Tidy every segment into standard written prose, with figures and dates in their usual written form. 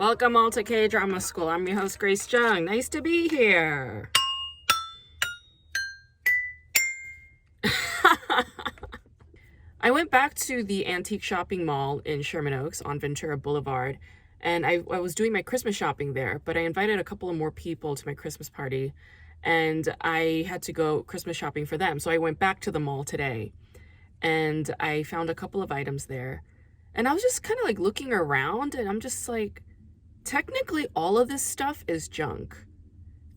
Welcome all to K-Drama School. I'm your host, Grace Jung. Nice to be here. I went back to the antique shopping mall in Sherman Oaks on Ventura Boulevard, and I was doing my Christmas shopping there, but I invited a couple of more people to my Christmas party, and I had to go Christmas shopping for them. So I went back to the mall today, and I found a couple of items there. And I was just kind of like looking around, and I'm just like, technically all of this stuff is junk.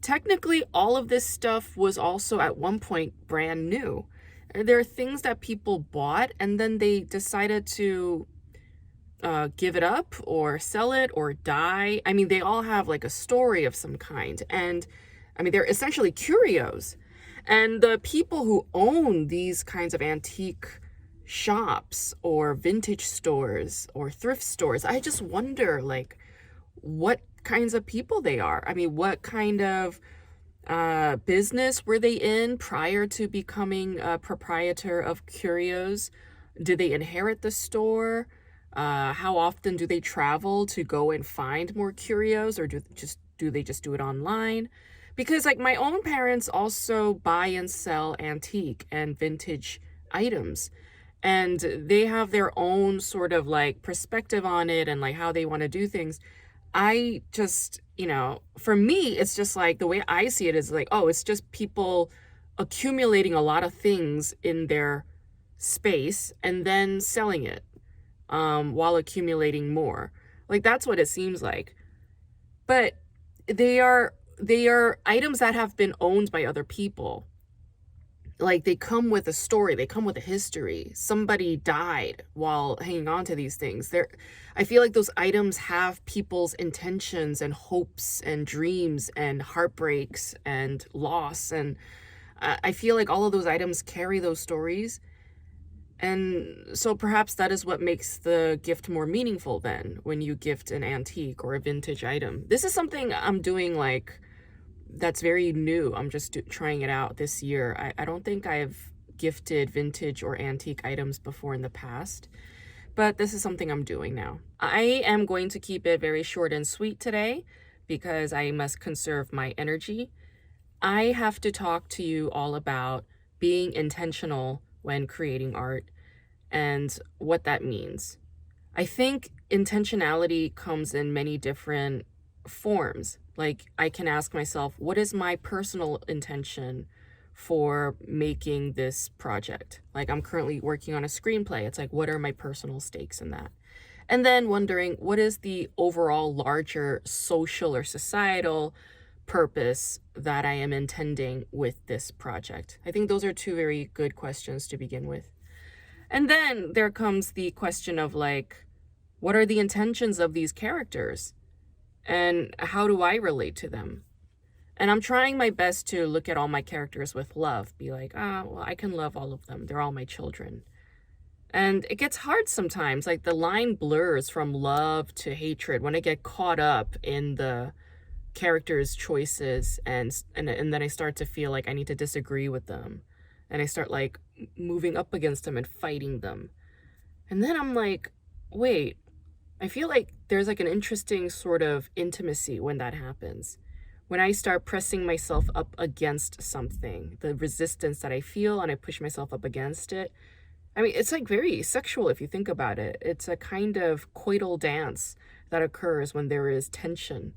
Technically all of this stuff was also at one point brand new. There are things that people bought and then they decided to give it up or sell it or die. I mean, they all have like a story of some kind. And I mean, they're essentially curios. And the people who own these kinds of antique shops or vintage stores or thrift stores, I just wonder, like, what kinds of people they are. I mean, what kind of business were they in prior to becoming a proprietor of curios? Did they inherit the store? How often do they travel to go and find more curios, or do they just do it online? Because like my own parents also buy and sell antique and vintage items, and they have their own sort of like perspective on it and like how they want to do things. I just, for me, it's just like the way I see it is like, oh, it's just people accumulating a lot of things in their space and then selling it while accumulating more. Like that's what it seems like. But they are items that have been owned by other people. Like they come with a story, they come with a history. Somebody died while hanging on to these things. I feel like those items have people's intentions and hopes and dreams and heartbreaks and loss. And I feel like all of those items carry those stories. And so perhaps that is what makes the gift more meaningful then, when you gift an antique or a vintage item. This is something I'm doing like that's very new. I'm just trying it out this year. I don't think I've gifted vintage or antique items before in the past, but this is something I'm doing now. I am going to keep it very short and sweet today because I must conserve my energy. I have to talk to you all about being intentional when creating art and what that means. I think intentionality comes in many different forms. Like I can ask myself, what is my personal intention for making this project? Like I'm currently working on a screenplay. It's like, what are my personal stakes in that? And then wondering, what is the overall larger social or societal purpose that I am intending with this project? I think those are two very good questions to begin with. And then there comes the question of like, what are the intentions of these characters? And how do I relate to them? And I'm trying my best to look at all my characters with love. Be like, well, I can love all of them. They're all my children. And it gets hard sometimes. Like the line blurs from love to hatred when I get caught up in the characters' choices. And then I start to feel like I need to disagree with them. And I start like moving up against them and fighting them. And then I'm like, wait, I feel like there's like an interesting sort of intimacy when that happens. When I start pressing myself up against something, the resistance that I feel and I push myself up against it. I mean, it's like very sexual if you think about it. It's a kind of coital dance that occurs when there is tension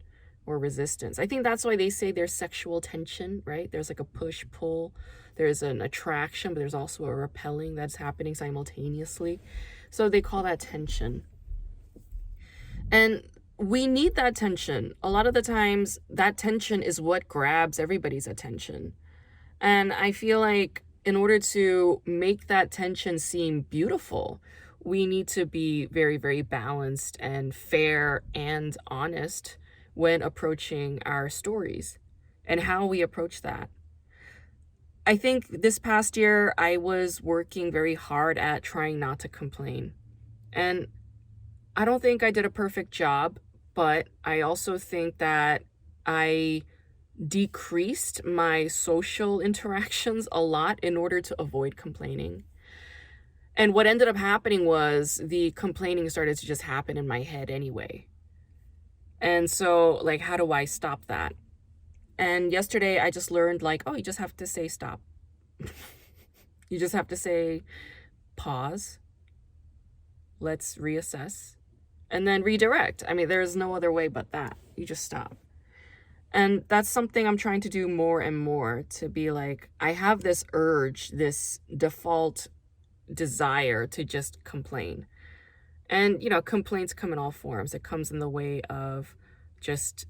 or resistance. I think that's why they say there's sexual tension, right? There's like a push-pull. There's an attraction, but there's also a repelling that's happening simultaneously. So they call that tension. And we need that tension. A lot of the times, that tension is what grabs everybody's attention. And I feel like in order to make that tension seem beautiful, we need to be very, very balanced and fair and honest when approaching our stories and how we approach that. I think this past year, I was working very hard at trying not to complain. And I don't think I did a perfect job, but I also think that I decreased my social interactions a lot in order to avoid complaining. And what ended up happening was the complaining started to just happen in my head anyway. And so, like, how do I stop that? And yesterday I just learned, like, oh, you just have to say stop. You just have to say pause, let's reassess, and then redirect. I mean, there's no other way but that. You just stop. And that's something I'm trying to do more and more, to be like, I have this urge, this default desire to just complain. And, complaints come in all forms. It comes in the way of just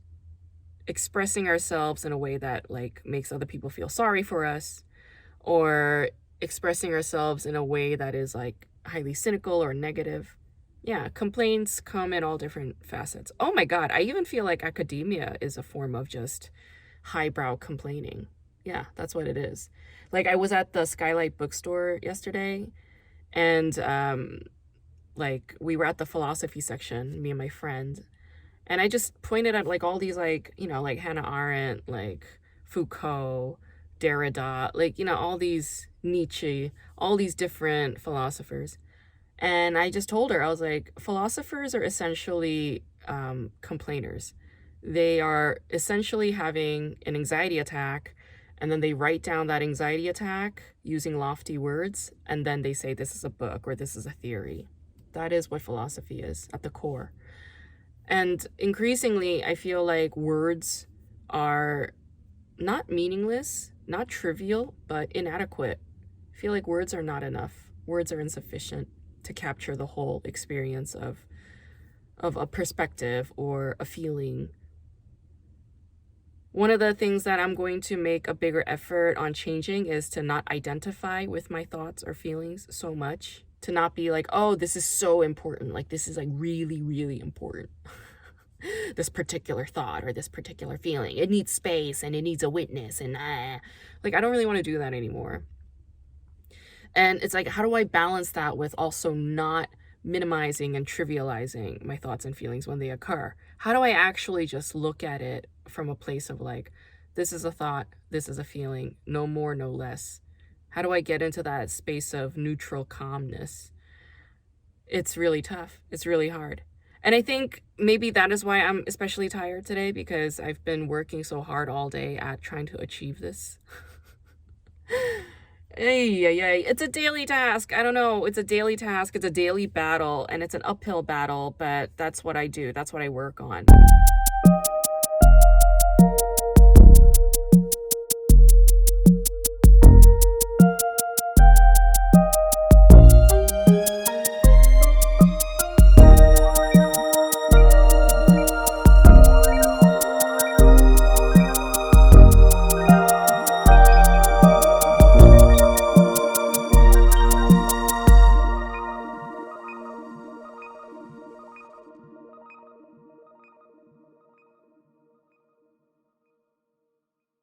expressing ourselves in a way that, like, makes other people feel sorry for us, or expressing ourselves in a way that is, like, highly cynical or negative. Yeah, complaints come in all different facets. Oh my God, I even feel like academia is a form of just highbrow complaining. Yeah, that's what it is. Like, I was at the Skylight bookstore yesterday, and like, we were at the philosophy section, me and my friend, and I just pointed at, like, all these, like, like Hannah Arendt, like Foucault, Derrida, like, all these Nietzsche, all these different philosophers. And I just told her, I was like, philosophers are essentially complainers. They are essentially having an anxiety attack, and then they write down that anxiety attack using lofty words, and then they say this is a book or this is a theory. That is what philosophy is at the core. And increasingly, I feel like words are not meaningless, not trivial, but inadequate. I feel like words are not enough. Words are insufficient to capture the whole experience of a perspective or a feeling. One of the things that I'm going to make a bigger effort on changing is to not identify with my thoughts or feelings so much. To not be like, oh, this is so important. Like, this is, like, really, really important. This particular thought or this particular feeling. It needs space and it needs a witness, and like, I don't really want to do that anymore. And it's like, how do I balance that with also not minimizing and trivializing my thoughts and feelings when they occur? How do I actually just look at it from a place of, like, this is a thought, this is a feeling, no more, no less? How do I get into that space of neutral calmness? It's really tough. It's really hard. And I think maybe that is why I'm especially tired today, because I've been working so hard all day at trying to achieve this. It's a daily task. I don't know. It's a daily task. It's a daily battle, and it's an uphill battle, but that's what I do. That's what I work on.